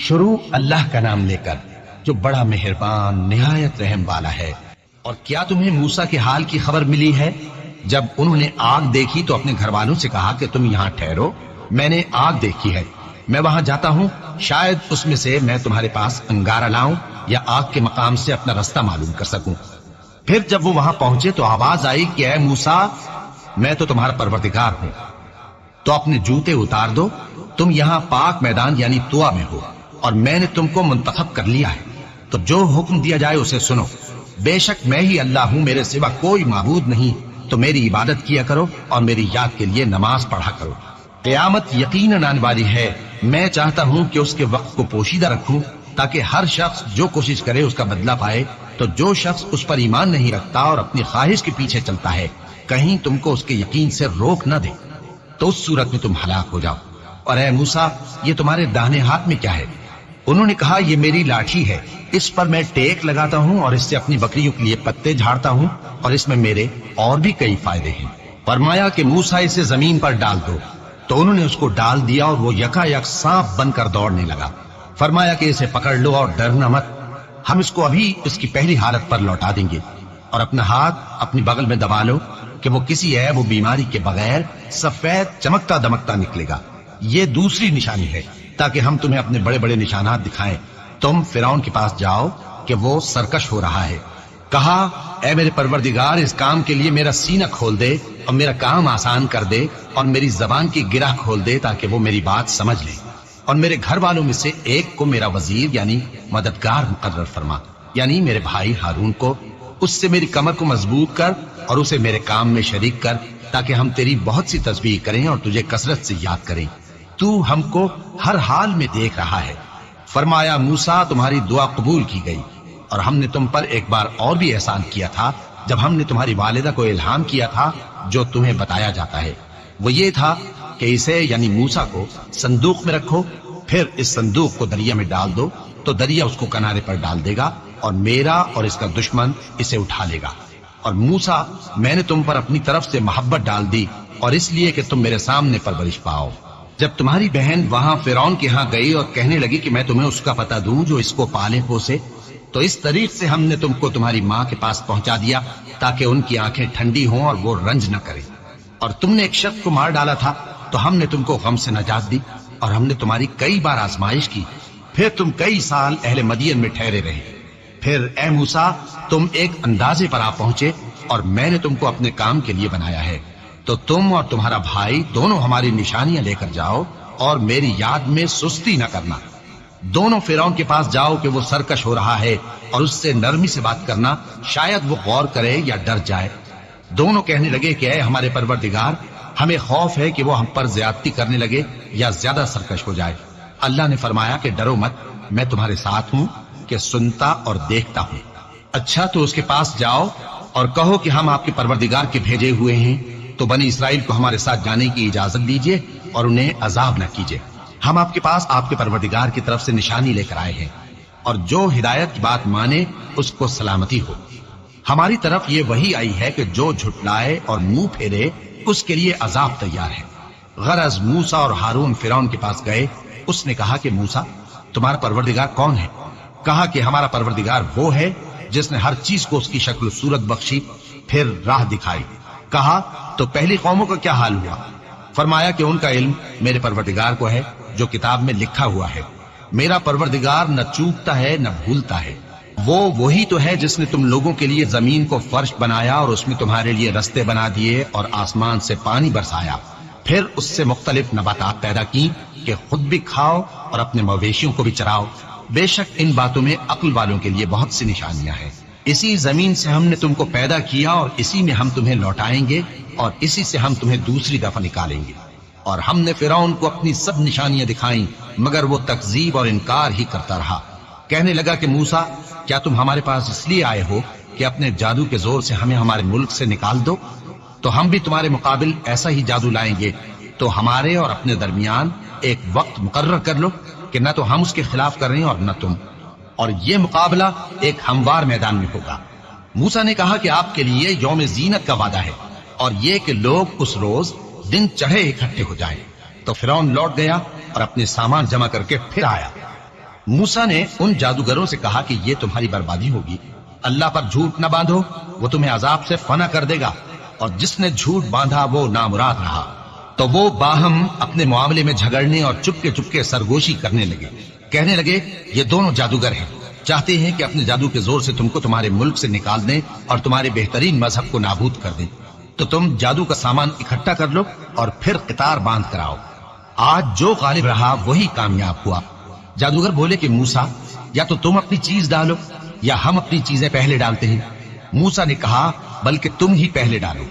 شروع اللہ کا نام لے کر جو بڑا مہربان نہایت رحم والا ہے۔ اور کیا تمہیں موسیٰ کے حال کی خبر ملی ہے؟ جب انہوں نے آگ دیکھی تو اپنے گھر والوں سے کہا کہ تم یہاں ٹھہرو، میں نے آگ دیکھی ہے، میں وہاں جاتا ہوں، شاید اس میں سے میں تمہارے پاس انگارہ لاؤں یا آگ کے مقام سے اپنا رستہ معلوم کر سکوں۔ پھر جب وہ وہاں پہنچے تو آواز آئی کہ اے موسیٰ، میں تو تمہارا پروردگار ہوں، تو اپنے جوتے اتار دو، تم یہاں پاک میدان یعنی طوا میں ہو، اور میں نے تم کو منتخب کر لیا ہے، تو جو حکم دیا جائے اسے سنو۔ بے شک میں ہی اللہ ہوں، میرے سوا کوئی معبود نہیں، تو میری عبادت کیا کرو اور میری یاد کے لیے نماز پڑھا کرو۔ قیامت یقیناً آنے والی ہے، میں چاہتا ہوں کہ اس کے وقت کو پوشیدہ رکھوں تاکہ ہر شخص جو کوشش کرے اس کا بدلہ پائے، تو جو شخص اس پر ایمان نہیں رکھتا اور اپنی خواہش کے پیچھے چلتا ہے کہیں تم کو اس کے یقین سے روک نہ دے، تو اس صورت میں تم ہلاک ہو جاؤ۔ اور اے موسیٰ، یہ تمہارے داہنے ہاتھ میں کیا ہے؟ انہوں نے کہا یہ میری لاٹھی ہے، اس پر میں ٹیک لگاتا ہوں اور اس سے اپنی بکریوں کے لیے پتے جھاڑتا ہوں، اور اس میں میرے اور بھی کئی فائدے ہیں۔ فرمایا کہ موسیٰ اسے زمین پر ڈال دو، تو انہوں نے اس کو ڈال دیا اور وہ یکا یک سانپ بن کر دوڑنے لگا۔ فرمایا کہ اسے پکڑ لو اور ڈرنا مت، ہم اس کو ابھی اس کی پہلی حالت پر لوٹا دیں گے، اور اپنا ہاتھ اپنی بغل میں دبا لو کہ وہ کسی عیب و بیماری کے بغیر سفید چمکتا دمکتا نکلے گا۔ یہ دوسری نشانی ہے تاکہ ہم تمہیں اپنے بڑے بڑے نشانات دکھائیں۔ تم فرعون کے پاس جاؤ کہ وہ سرکش ہو رہا ہے۔ کہا اے میرے پروردگار، اس کام کے لیے میرا سینہ کھول دے اور میرا کام آسان کر دے، اور میری زبان کی گرہ کھول دے تاکہ وہ میری بات سمجھ لے، اور میرے گھر والوں میں سے ایک کو میرا وزیر یعنی مددگار مقرر فرما، یعنی میرے بھائی ہارون کو، اس سے میری کمر کو مضبوط کر اور اسے میرے کام میں شریک کر، تاکہ ہم تیری بہت سی تسبیح کریں اور تجھے کثرت سے یاد کریں، تو ہم کو ہر حال میں دیکھ رہا ہے۔ فرمایا موسیٰ، تمہاری دعا قبول کی گئی، اور ہم نے تم پر ایک بار اور بھی احسان کیا تھا جب ہم نے تمہاری والدہ کو الہام کیا تھا جو تمہیں بتایا جاتا ہے، وہ یہ تھا کہ اسے یعنی موسیٰ کو صندوق میں رکھو، پھر اس صندوق کو دریا میں ڈال دو تو دریا اس کو کنارے پر ڈال دے گا، اور میرا اور اس کا دشمن اسے اٹھا لے گا۔ اور موسیٰ، میں نے تم پر اپنی طرف سے محبت ڈال دی، اور اس لیے کہ تم میرے سامنے پرورش پاؤ۔ جب تمہاری بہن وہاں فرعون کے ہاں گئی اور کہنے لگی کہ میں تمہیں اس کا پتہ دوں جو اس کو پالے پوسے، تو اس طریق سے ہم نے تم کو تمہاری ماں کے پاس پہنچا دیا تاکہ ان کی آنکھیں ٹھنڈی ہوں اور وہ رنج نہ کرے۔ اور تم نے ایک شخص کو مار ڈالا تھا تو ہم نے تم کو غم سے نجات دی، اور ہم نے تمہاری کئی بار آزمائش کی، پھر تم کئی سال اہل مدین میں ٹھہرے رہے۔ پھر اے موسیٰ، تم ایک اندازے پر آ پہنچے اور میں نے تم کو اپنے کام کے لیے بنایا ہے، تو تم اور تمہارا بھائی دونوں ہماری نشانیاں لے کر جاؤ اور میری یاد میں سستی نہ کرنا۔ دونوں فرعون کے پاس جاؤ کہ وہ سرکش ہو رہا ہے، اور اس سے نرمی سے بات کرنا، شاید وہ غور کرے یا ڈر جائے۔ دونوں کہنے لگے کہ اے ہمارے پروردگار، ہمیں خوف ہے کہ وہ ہم پر زیادتی کرنے لگے یا زیادہ سرکش ہو جائے۔ اللہ نے فرمایا کہ ڈرو مت، میں تمہارے ساتھ ہوں کہ سنتا اور دیکھتا ہوں۔ اچھا تو اس کے پاس جاؤ اور کہو کہ ہم آپ کے پروردگار کے بھیجے ہوئے ہیں، تو بنی اسرائیل کو ہمارے ساتھ جانے کی اجازت دیجیے اور انہیں عذاب نہ کیجیے۔ ہم آپ کے پاس آپ کے پروردگار کی طرف سے نشانی لے کر آئے ہیں، اور جو ہدایت کی بات مانے اس کو سلامتی ہو۔ ہماری طرف یہ وحی آئی ہے کہ جو جھٹلائے اور منہ پھیرے اس کے لیے عذاب تیار ہے۔ غرض موسیٰ اور ہارون فرعون کے پاس گئے، اس نے کہا کہ موسیٰ، تمہارا پروردگار کون ہے؟ کہا کہ ہمارا پروردگار وہ ہے جس نے ہر چیز کو اس کی شکل و صورت بخشی، پھر راہ دکھائی۔ کہا تو پہلی قوموں کا کیا حال ہوا؟ فرمایا کہ ان کا علم میرے پروردگار کو ہے جو کتاب میں لکھا ہوا ہے۔ میرا پروردگار نہ چوکتا ہے نہ بھولتا ہے، وہ وہی تو ہے جس نے تم لوگوں کے لیے زمین کو فرش بنایا اور اس میں تمہارے لیے رستے بنا دیے اور آسمان سے پانی برسایا، پھر اس سے مختلف نباتات پیدا کی کہ خود بھی کھاؤ اور اپنے مویشیوں کو بھی چراؤ۔ بے شک ان باتوں میں عقل والوں کے لیے بہت سی نشانیاں ہیں۔ اسی زمین سے ہم نے تم کو پیدا کیا اور اسی میں ہم تمہیں لوٹائیں گے اور اسی سے ہم تمہیں دوسری دفعہ نکالیں گے۔ اور ہم نے فرعون کو اپنی سب نشانیاں دکھائیں مگر وہ تکذیب اور انکار ہی کرتا رہا۔ کہنے لگا کہ موسیٰ، کیا تم ہمارے پاس اس لیے آئے ہو کہ اپنے جادو کے زور سے ہمیں ہمارے ملک سے نکال دو؟ تو ہم بھی تمہارے مقابل ایسا ہی جادو لائیں گے، تو ہمارے اور اپنے درمیان ایک وقت مقرر کر لو کہ نہ تو ہم اس کے خلاف کریں اور نہ تم، اور یہ مقابلہ ایک ہموار میدان میں ہوگا۔ موسیٰ نے کہا کہ آپ کے لیے یوم زینت کا وعدہ ہے، اور یہ کہ لوگ اس روز دن چڑھے اکٹھے ہو جائیں۔ تو فرعون لوٹ گیا اور اپنے سامان جمع کر کے پھر آیا۔ موسیٰ نے ان جادوگروں سے کہا کہ یہ تمہاری بربادی ہوگی، اللہ پر جھوٹ نہ باندھو، وہ تمہیں عذاب سے فنا کر دے گا، اور جس نے جھوٹ باندھا وہ نامراد رہا۔ تو وہ باہم اپنے معاملے میں جھگڑنے اور چپکے سرگوشی کرنے لگے، کہنے لگے یہ دونوں جادوگر ہیں، چاہتے ہیں کہ اپنے جادو کے زور سے تم کو تمہارے ملک سے نکال دیں اور تمہارے بہترین مذہب کو نابود کر دیں، تو تم جادو کا سامان اکٹھا کر لو اور پھر قطار باندھ کر آؤ، آج جو غالب رہا وہی کامیاب ہوا۔ جادوگر بولے کہ موسیٰ یا تو تم اپنی چیز ڈالو یا ہم اپنی چیزیں پہلے ڈالتے ہیں۔ موسیٰ نے کہا بلکہ تم ہی پہلے ڈالو۔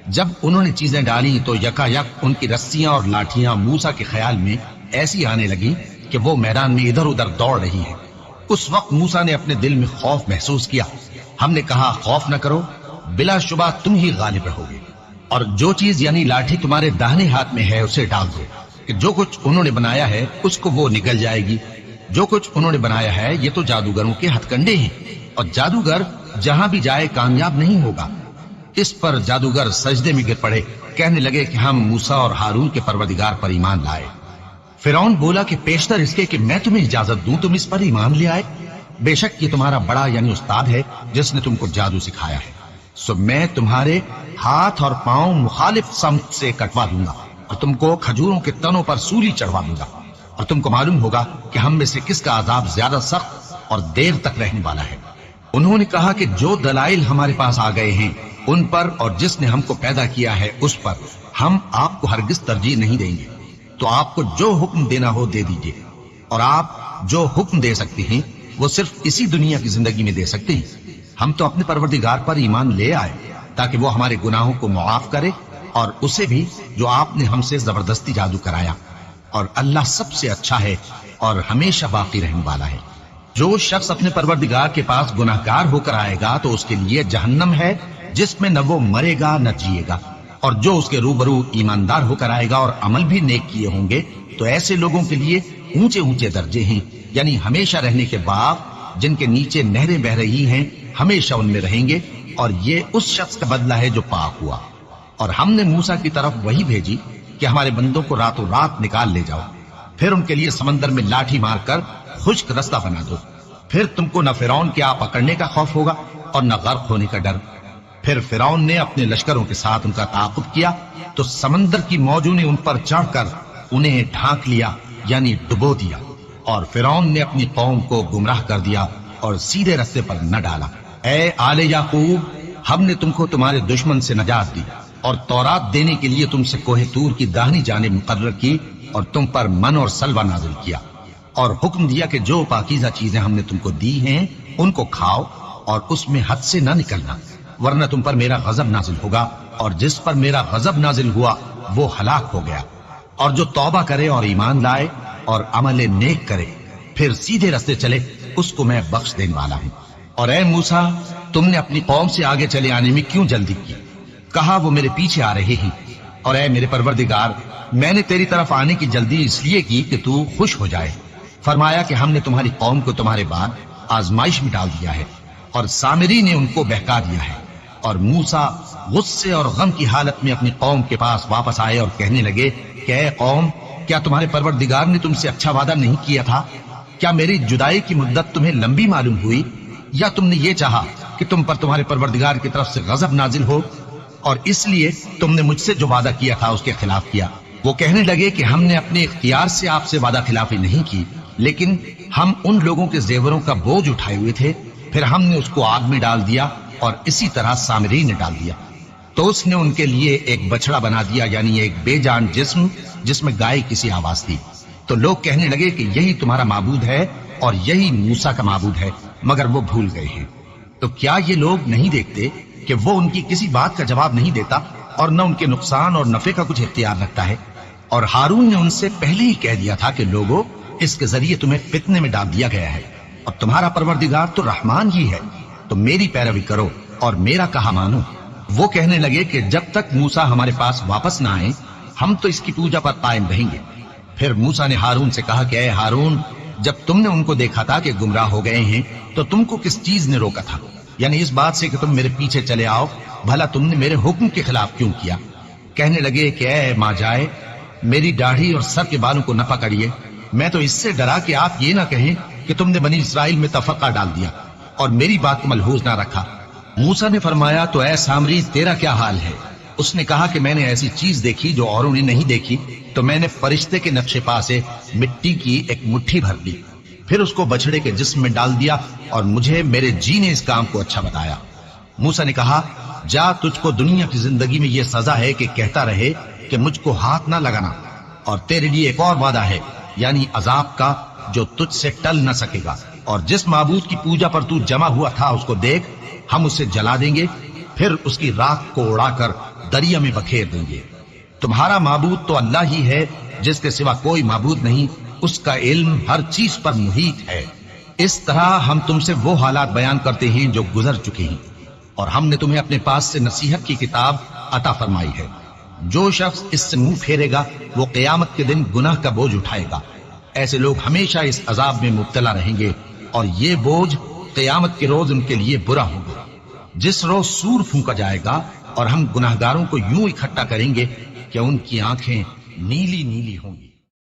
جب انہوں نے چیزیں ڈالی تو یکا یک ان کی رسیاں اور لاٹھیاں موسیٰ کے خیال میں ایسی آنے لگی کہ وہ میدان میں ادھر ادھر دوڑ رہی ہیں۔ اس وقت موسیٰ نے اپنے دل میں خوف محسوس کیا۔ ہم نے کہا خوف نہ کرو، بلا شبہ تم ہی غالب رہو گے، اور جو چیز یعنی لاٹھی تمہارے داہنے ہاتھ میں ہے اسے ڈال دو، کہ جو کچھ انہوں نے بنایا ہے اس کو وہ نگل جائے گی۔ جو کچھ انہوں نے بنایا ہے یہ تو جادوگروں کے ہتھ کنڈے ہیں، اور جادوگر جہاں بھی جائے کامیاب نہیں ہوگا۔ اس پر جادوگر سجدے میں گر پڑے، کہنے لگے کہ ہم موسیٰ اور ہارون کے پروردگار پر ایمان لائے۔ فرعون بولا کہ پیشتر اس کے کہ میں تمہیں اجازت دوں تم اس پر ایمان لے آئے، بے شک یہ تمہارا بڑا یعنی استاد ہے جس نے تم کو جادو سکھایا ہے، سو میں تمہارے ہاتھ اور پاؤں مخالف سمت سے کٹوا دوں گا اور تم کو کھجوروں کے تنوں پر سولی چڑھوا دوں گا، اور تم کو معلوم ہوگا کہ ہم میں سے کس کا عذاب زیادہ سخت اور دیر تک رہنے والا ہے۔ انہوں نے کہا کہ جو دلائل ہمارے پاس آ گئے ہیں ان پر اور جس نے ہم کو پیدا کیا ہے اس پر ہم آپ کو ہرگز ترجیح نہیں دیں گے، تو آپ کو جو حکم دینا ہو دے دیجیے، اور آپ جو حکم دے سکتے ہیں وہ صرف اسی دنیا کی زندگی میں دے سکتے ہیں۔ ہم تو اپنے پروردگار پر ایمان لے آئے تاکہ وہ ہمارے گناہوں کو معاف کرے، اور اسے بھی جو آپ نے ہم سے زبردستی جادو کرایا، اور اللہ سب سے اچھا ہے اور ہمیشہ باقی رہنے والا ہے۔ جو شخص اپنے پروردگار کے پاس گناہگار ہو کر آئے گا تو اس کے لیے جہنم ہے جس میں نہ وہ مرے گا نہ جیے گا، اور جو اس کے روبرو ایماندار ہو کر آئے گا اور عمل بھی نیک کیے ہوں گے تو ایسے لوگوں کے لیے اونچے اونچے درجے ہیں، یعنی ہمیشہ رہنے کے باغ جن کے نیچے نہریں بہ رہی ہیں، ہمیشہ ان میں رہیں گے، اور یہ اس شخص کا بدلہ ہے جو پاک ہوا۔ اور ہم نے موسیٰ کی طرف وہی بھیجی کہ ہمارے بندوں کو راتوں رات نکال لے جاؤ، پھر ان کے لیے سمندر میں لاٹھی مار کر خشک رستہ بنا دو، پھر تم کو نہ فرعون کے آ پکڑنے کا خوف ہوگا اور نہ غرق ہونے کا ڈر۔ پھر فرعون نے اپنے لشکروں کے ساتھ ان کا تعاقب کیا تو سمندر کی موجوں نے ان پر چڑھ کر انہیں ڈھانک لیا یعنی ڈبو دیا، اور فرعون نے اپنی قوم کو گمراہ کر دیا اور سیدھے رستے پر نہ ڈالا۔ اے آل یعقوب، ہم نے تم کو تمہارے دشمن سے نجات دی اور تورات دینے کے لیے تم سے کوہ طور کی داہنی جانب مقرر کی، اور تم پر من اور سلوہ نازل کیا، اور حکم دیا کہ جو پاکیزہ چیزیں ہم نے تم کو دی ہیں ان کو کھاؤ اور اس میں حد سے نہ نکلنا، ورنہ تم پر میرا غضب نازل ہوگا، اور جس پر میرا غضب نازل ہوا وہ ہلاک ہو گیا۔ اور جو توبہ کرے اور ایمان لائے اور عمل نیک کرے پھر سیدھے رستے چلے اس کو میں بخش دینے والا ہوں۔ اور اے موسیٰ، تم نے اپنی قوم سے آگے چلے آنے میں کیوں جلدی کی؟ کہا وہ میرے پیچھے آ رہے ہیں۔ اور اے میرے پروردگار، میں نے تیری طرف آنے کی جلدی اس لیے کی کہ تو خوش ہو جائے۔ فرمایا کہ ہم نے تمہاری قوم کو تمہارے بعد آزمائش میں ڈال دیا ہے، اور سامری نے ان کو بہکا دیا ہے۔ اور موسیٰ غصے اور غم کی حالت میں اپنی قوم کے پاس واپس آئے اور کہنے لگے کہ اے قوم، کیا تمہارے پروردگار نے تم سے اچھا وعدہ نہیں کیا تھا؟ کیا میری جدائی کی مدت تمہیں لمبی معلوم ہوئی، یا تم نے یہ چاہا کہ تم پر تمہارے پروردگار کی طرف سے غضب نازل ہو، اور اس لیے تم نے مجھ سے جو وعدہ کیا تھا اس کے خلاف کیا؟ وہ کہنے لگے کہ ہم نے اپنے اختیار سے آپ سے وعدہ خلافی نہیں کی، لیکن ہم ان لوگوں کے زیوروں کا بوجھ اٹھائے ہوئے تھے، پھر ہم نے اس کو آگ میں ڈال دیا، اور اسی طرح سامری نے ڈال دیا۔ تو اس نے ان کے لیے ایک بچڑا بنا دیا، یعنی ایک بے جان جسم جس میں گائے کسی آواز تھی۔ تو لوگ کہنے لگے کہ یہی تمہارا معبود ہے اور یہی موسیٰ کا معبود ہے، مگر وہ بھول گئے ہیں۔ تو کیا یہ لوگ نہیں دیکھتے کہ وہ ان کی کسی بات کا جواب نہیں دیتا اور نہ ان کے نقصان اور نفع کا کچھ اختیار رکھتا ہے؟ اور ہارون نے ان سے پہلے ہی کہہ دیا تھا کہ لوگوں، اس کے ذریعے تمہیں فتنے میں ڈال دیا گیا ہے، اور تمہارا پروردگار تو رحمان ہی ہے، تو میری پیروی کرو اور میرا کہا مانو۔ وہ کہنے لگے کہ جب تک موسیٰ ہمارے پاس واپس نہ آئے ہم تو اس کی پوجا پر قائم رہیں گے۔ پھر موسیٰ نے ہارون سے کہا کہ اے ہارون، جب تم نے ان کو دیکھا تھا کہ گمراہ ہو گئے ہیں تو تم کو کس چیز نے روکا تھا؟ یعنی اس بات سے کہ تم میرے پیچھے چلے آؤ، بھلا تم نے میرے حکم کے خلاف کیوں کیا؟ کہنے لگے کہ اے ماں جائے، میری داڑھی اور سر کے بالوں کو نہ پکڑیے، میں تو اس سے ڈرا کہ آپ یہ نہ کہیں کہ تم نے بنی اسرائیل میں تفرقہ ڈال دیا اور میری بات کو ملحوظ نہ رکھا۔ موسیٰ نے فرمایا تو اے سامری تیرا کیا حال ہے؟ اس نے کہا کہ میں نے ایسی چیز دیکھی جو اوروں نے نہیں دیکھی، تو میں نے فرشتے کے نقش پا سے مٹی کی ایک مٹھی بھر لی، پھر اس کو بچڑے کے جسم میں ڈال دیا اور مجھے میرے جی نے اس کام کو اچھا بتایا۔ موسیٰ نے کہا جا، تجھ کو دنیا کی زندگی میں یہ سزا ہے کہ کہتا رہے کہ مجھ کو ہاتھ نہ لگانا، اور تیرے لیے ایک اور وعدہ ہے، یعنی عذاب کا جو تجھ سے ٹل نہ سکے گا، اور جس معبود کی پوجا پر تو جمع ہوا تھا اس کو دیکھ، ہم اسے جلا دیں گے، پھر اس کی راکھ کو اڑا کر دریا میں بکھیر دیں گے۔ تمہارا معبود تو اللہ ہی ہے، جس کے سوا کوئی معبود نہیں، اس کا علم ہر چیز پر محیط ہے۔ اس طرح ہم تم سے وہ حالات بیان کرتے ہیں جو گزر چکے ہیں، اور ہم نے تمہیں اپنے پاس سے نصیحت کی کتاب عطا فرمائی ہے۔ جو شخص اس سے منہ پھیرے گا وہ قیامت کے دن گناہ کا بوجھ اٹھائے گا۔ ایسے لوگ ہمیشہ اس عذاب میں مبتلا رہیں گے، اور یہ بوجھ قیامت کے روز ان کے لیے برا ہوگا، جس روز سور پھونکا جائے گا، اور ہم گناہگاروں کو یوں اکٹھا کریں گے کہ ان کی آنکھیں نیلی نیلی ہوں گی۔